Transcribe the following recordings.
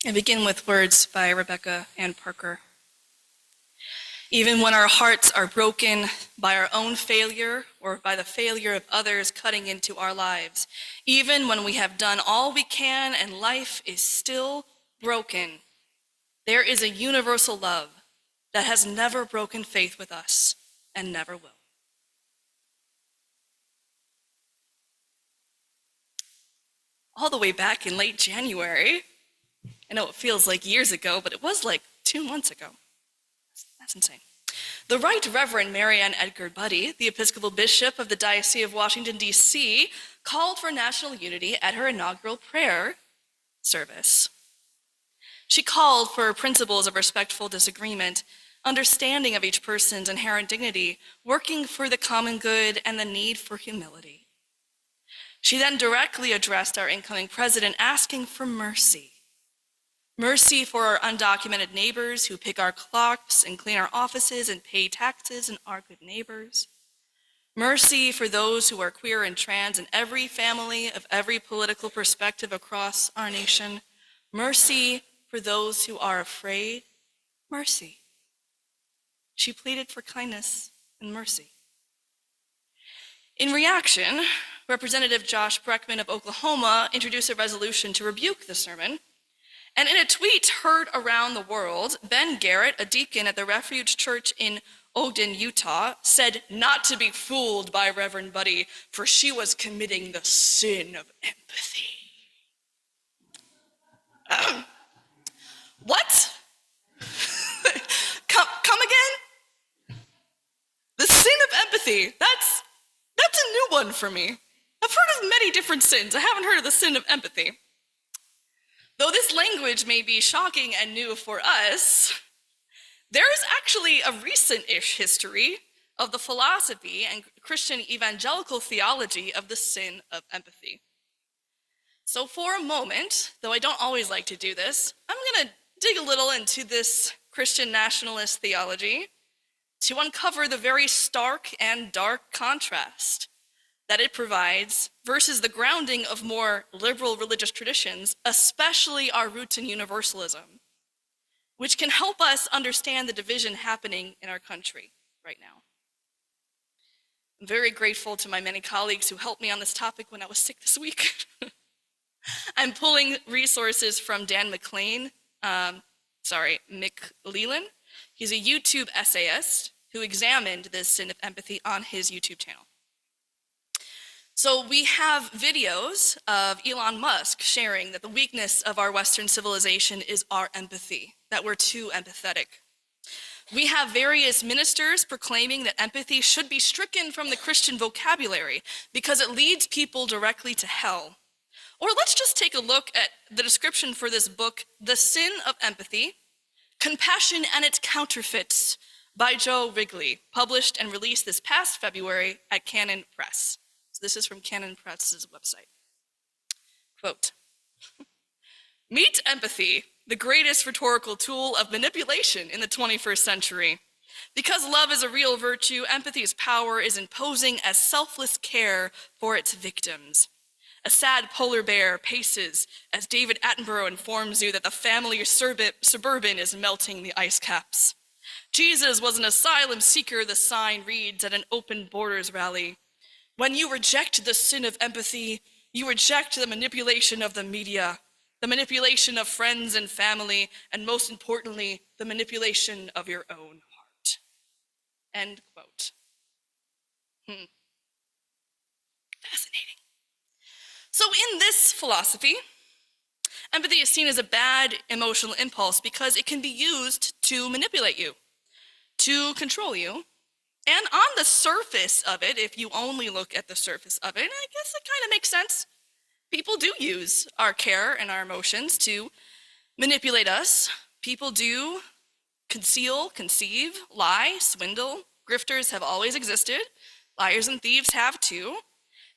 I begin with words by Rebecca Ann Parker. Even when our hearts are broken by our own failure or by the failure of others cutting into our lives, even when we have done all we can and life is still broken, there is a universal love that has never broken faith with us and never will. All the way back in late January, I know it feels like years ago, but it was like 2 months ago. That's insane. The Right Reverend Mary Ann Edgar Budde, the Episcopal Bishop of the Diocese of Washington, D.C., called for national unity at her inaugural prayer service. She called for principles of respectful disagreement, understanding of each person's inherent dignity, working for the common good, and the need for humility. She then directly addressed our incoming president, asking for mercy. Mercy for our undocumented neighbors who pick our clocks and clean our offices and pay taxes and are good neighbors. Mercy for those who are queer and trans in every family of every political perspective across our nation. Mercy for those who are afraid. Mercy. She pleaded for kindness and mercy. In reaction, Representative Josh Breckman of Oklahoma introduced a resolution to rebuke the sermon. And in a tweet heard around the world, Ben Garrett, a deacon at the Refuge Church in Ogden, Utah, said not to be fooled by Reverend Budde, for she was committing the sin of empathy. What? Come again? The sin of empathy. That's a new one for me. I've heard of many different sins. I haven't heard of the sin of empathy. Though this language may be shocking and new for us, there is actually a recent-ish history of the philosophy and Christian evangelical theology of the sin of empathy. So for a moment, though I don't always like to do this, I'm going to dig a little into this Christian nationalist theology to uncover the very stark and dark contrast that it provides versus the grounding of more liberal religious traditions, especially our roots in universalism, which can help us understand the division happening in our country right now. I'm very grateful to my many colleagues who helped me on this topic when I was sick this week. I'm pulling resources from Dan McLean, McLeland. He's a YouTube essayist who examined this sin of empathy on his YouTube channel. So we have videos of Elon Musk sharing that the weakness of our Western civilization is our empathy, that we're too empathetic. We have various ministers proclaiming that empathy should be stricken from the Christian vocabulary because it leads people directly to hell. Or let's just take a look at the description for this book, The Sin of Empathy, Compassion and Its Counterfeits by Joe Wrigley, published and released this past February at Canon Press. This is from Canon Press's website. Quote, "Meet empathy, the greatest rhetorical tool of manipulation in the 21st century. Because love is a real virtue, empathy's power is imposing as selfless care for its victims. A sad polar bear paces as David Attenborough informs you that the family suburban is melting the ice caps. Jesus was an asylum seeker, the sign reads at an open borders rally. When you reject the sin of empathy, you reject the manipulation of the media, the manipulation of friends and family, and most importantly, the manipulation of your own heart." End quote. Fascinating. So in this philosophy, empathy is seen as a bad emotional impulse because it can be used to manipulate you, to control you. And on the surface of it, if you only look at the surface of it, I guess it kind of makes sense. People do use our care and our emotions to manipulate us. People do conceal, conceive, lie, swindle. Grifters have always existed. Liars and thieves have too.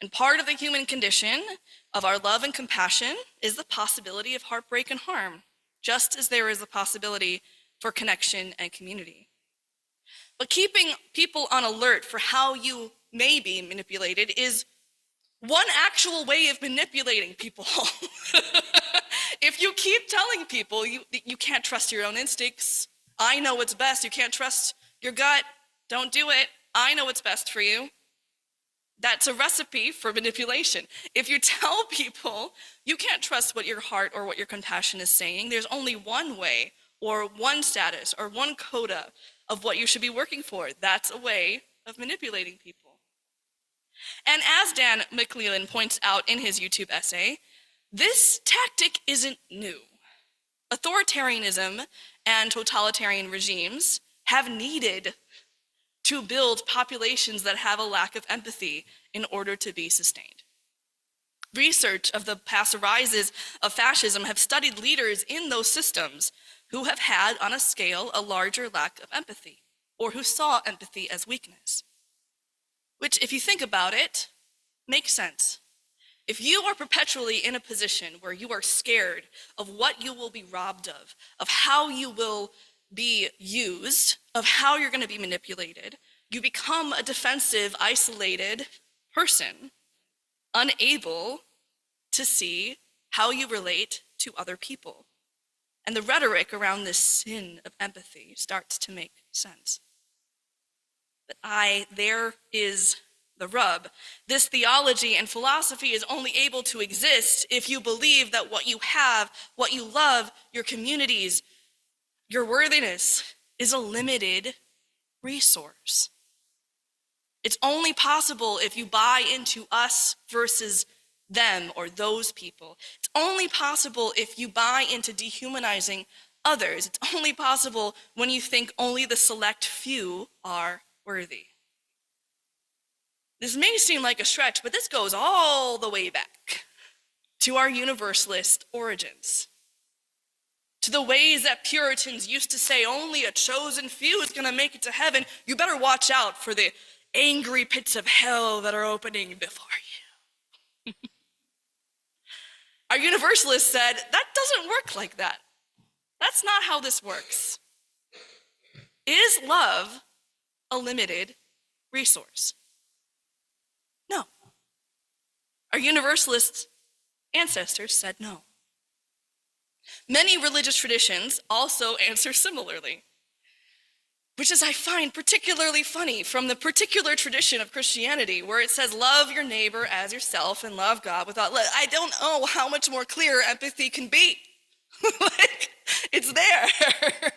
And part of the human condition of our love and compassion is the possibility of heartbreak and harm, just as there is a possibility for connection and community. But keeping people on alert for how you may be manipulated is one actual way of manipulating people. If you keep telling people you can't trust your own instincts. I know what's best. You can't trust your gut. Don't do it. I know what's best for you. That's a recipe for manipulation. If you tell people you can't trust what your heart or what your compassion is saying, there's only one way or one status or one coda of what you should be working for. That's a way of manipulating people. And as Dan McClellan points out in his YouTube essay, this tactic isn't new. Authoritarianism and totalitarian regimes have needed to build populations that have a lack of empathy in order to be sustained. Research of the past rises of fascism have studied leaders in those systems who have had, on a scale, a larger lack of empathy, or who saw empathy as weakness. Which, if you think about it, makes sense. If you are perpetually in a position where you are scared of what you will be robbed of how you will be used, of how you're going to be manipulated, you become a defensive, isolated person, unable to see how you relate to other people. And the rhetoric around this sin of empathy starts to make sense. But there is the rub. This theology and philosophy is only able to exist if you believe that what you have, what you love, your communities, your worthiness is a limited resource. It's only possible if you buy into us versus them or those people. It's only possible if you buy into dehumanizing others. It's only possible when you think only the select few are worthy. This may seem like a stretch, but this goes all the way back to our universalist origins, to the ways that Puritans used to say only a chosen few is going to make it to heaven. You better watch out for the angry pits of hell that are opening before you. Our universalists said, that doesn't work like that. That's not how this works. Is love a limited resource? No. Our universalist ancestors said no. Many religious traditions also answer similarly, which is, I find, particularly funny from the particular tradition of Christianity where it says, love your neighbor as yourself and love God without love. I don't know how much more clear empathy can be. Like, it's there.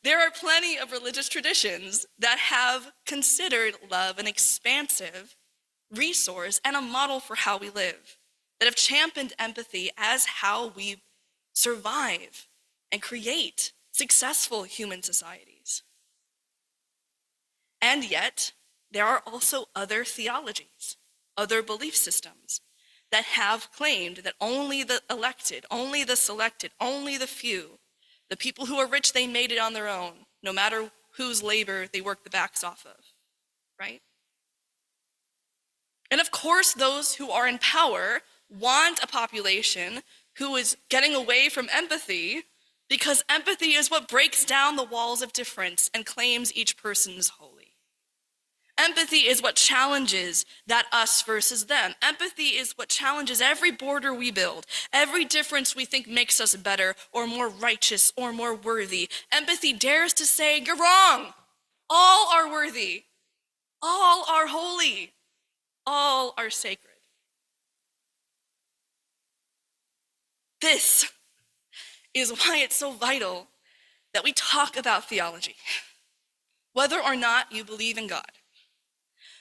There are plenty of religious traditions that have considered love an expansive resource and a model for how we live, that have championed empathy as how we survive and create successful human societies. And yet, there are also other theologies, other belief systems that have claimed that only the elected, only the selected, only the few, the people who are rich, they made it on their own, no matter whose labor they work the backs off of, right? And of course, those who are in power want a population who is getting away from empathy, because empathy is what breaks down the walls of difference and claims each person is holy. Empathy is what challenges that us versus them. Empathy is what challenges every border we build, every difference we think makes us better or more righteous or more worthy. Empathy dares to say, you're wrong. All are worthy. All are holy. All are sacred. This is why it's so vital that we talk about theology, whether or not you believe in God.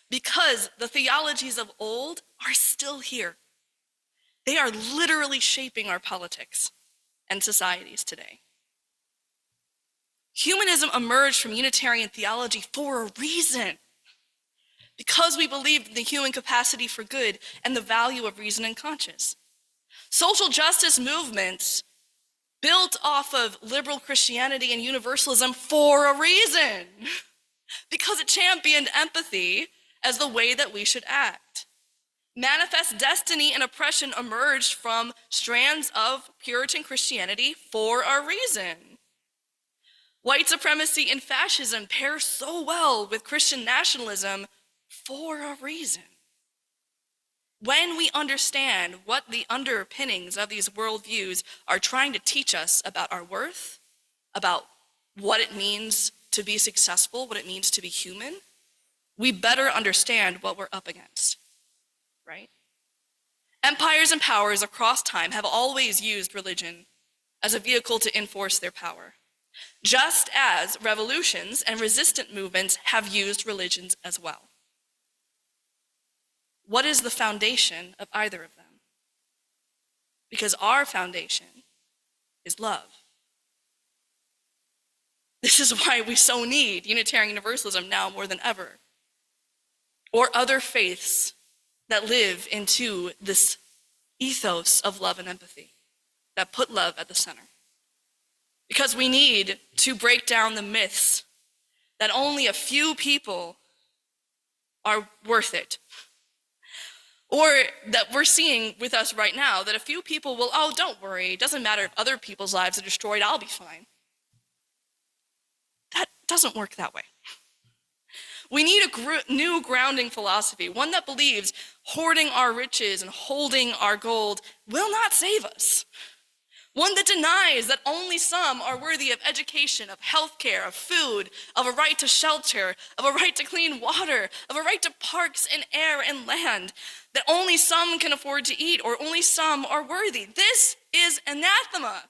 Because the theologies of old are still here. They are literally shaping our politics and societies today. Humanism emerged from Unitarian theology for a reason, because we believed in the human capacity for good and the value of reason and conscience. Social justice movements built off of liberal Christianity and universalism for a reason, because it championed empathy as the way that we should act. Manifest destiny and oppression emerged from strands of Puritan Christianity for a reason. White supremacy and fascism pair so well with Christian nationalism for a reason. When we understand what the underpinnings of these worldviews are trying to teach us about our worth, about what it means to be successful, what it means to be human, we better understand what we're up against, right? Empires and powers across time have always used religion as a vehicle to enforce their power, just as revolutions and resistant movements have used religions as well. What is the foundation of either of them? Because our foundation is love. This is why we so need Unitarian Universalism now more than ever, or other faiths that live into this ethos of love and empathy, that put love at the center. Because we need to break down the myths that only a few people are worth it. Or that we're seeing with us right now, that a few people will, oh, don't worry, it doesn't matter if other people's lives are destroyed, I'll be fine. That doesn't work that way. We need a new grounding philosophy, one that believes hoarding our riches and holding our gold will not save us. One that denies that only some are worthy of education, of healthcare, of food, of a right to shelter, of a right to clean water, of a right to parks and air and land, that only some can afford to eat or only some are worthy. This is anathema.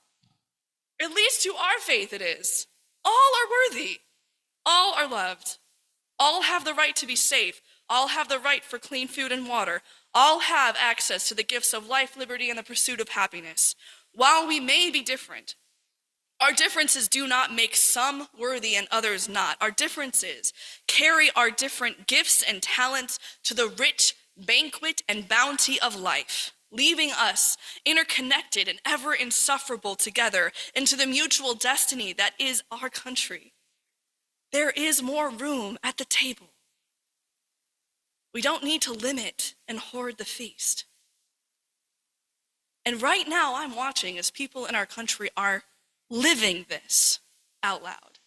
At least to our faith it is. All are worthy. All are loved. All have the right to be safe. All have the right for clean food and water. All have access to the gifts of life, liberty, and the pursuit of happiness. While we may be different, our differences do not make some worthy and others not. Our differences carry our different gifts and talents to the rich banquet and bounty of life, leaving us interconnected and ever insufferable together into the mutual destiny that is our country. There is more room at the table. We don't need to limit and hoard the feast. And right now I'm watching as people in our country are living this out loud.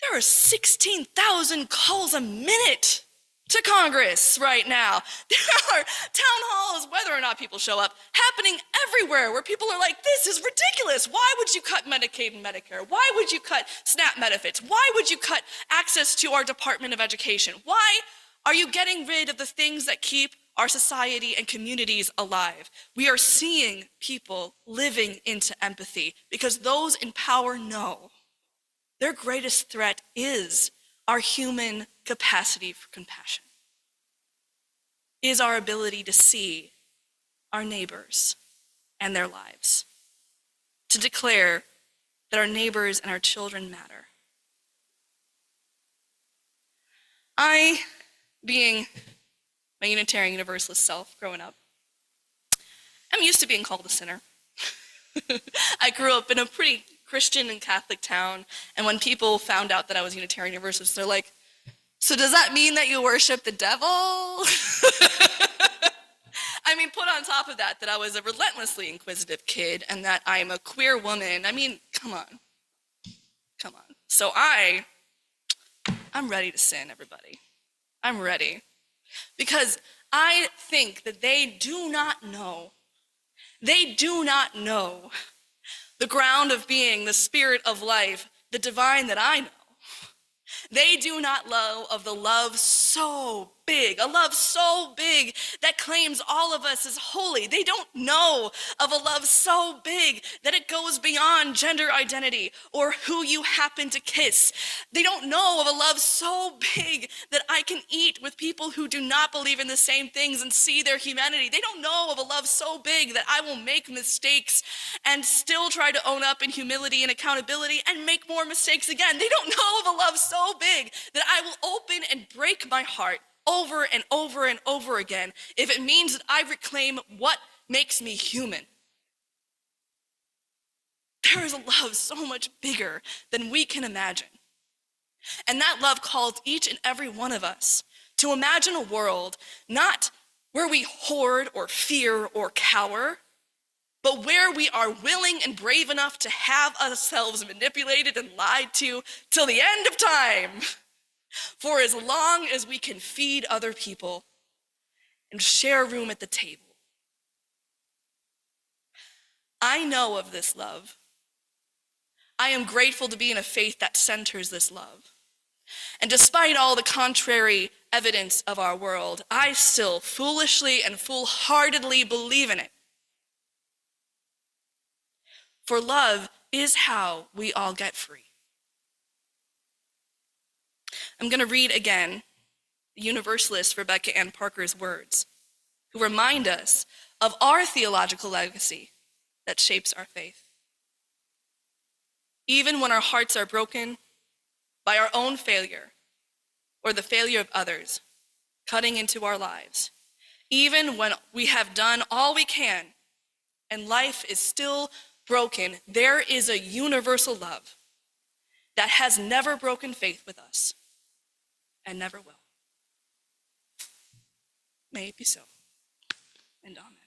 There are 16,000 calls a minute to Congress right now. There are town halls, whether or not people show up, happening everywhere where people are like, this is ridiculous. Why would you cut Medicaid and Medicare? Why would you cut SNAP benefits? Why would you cut access to our Department of Education? Why are you getting rid of the things that keep our society and communities alive? We are seeing people living into empathy because those in power know their greatest threat is our human capacity for compassion, is our ability to see our neighbors and their lives, to declare that our neighbors and our children matter. I, being my Unitarian Universalist self growing up, I'm used to being called a sinner. I grew up in a pretty Christian and Catholic town, and when people found out that I was Unitarian Universalist, they're like, so does that mean that you worship the devil? I mean, put on top of that I was a relentlessly inquisitive kid and that I'm a queer woman. I mean, come on. So I'm ready to sin, everybody. I'm ready. Because I think that they do not know the ground of being, the spirit of life, the divine that I know. They do not know of the love so big, a love so big that claims all of us as holy. They don't know of a love so big that it goes beyond gender identity or who you happen to kiss. They don't know of a love so big that I can eat with people who do not believe in the same things and see their humanity. They don't know of a love so big that I will make mistakes and still try to own up in humility and accountability and make more mistakes again. They don't know of a love so big that I will open and break my heart over and over and over again if it means that I reclaim what makes me human. There is a love so much bigger than we can imagine. And that love calls each and every one of us to imagine a world not where we hoard or fear or cower, but where we are willing and brave enough to have ourselves manipulated and lied to till the end of time, for as long as we can feed other people. and share a room at the table. I know of this love. I am grateful to be in a faith that centers this love. And despite all the contrary evidence of our world, I still foolishly and full-heartedly believe in it. For love is how we all get free. I'm going to read again the Universalist Rebecca Ann Parker's words, who remind us of our theological legacy that shapes our faith. Even when our hearts are broken by our own failure or the failure of others cutting into our lives, even when we have done all we can and life is still broken, there is a universal love that has never broken faith with us and never will. May it be so, and amen.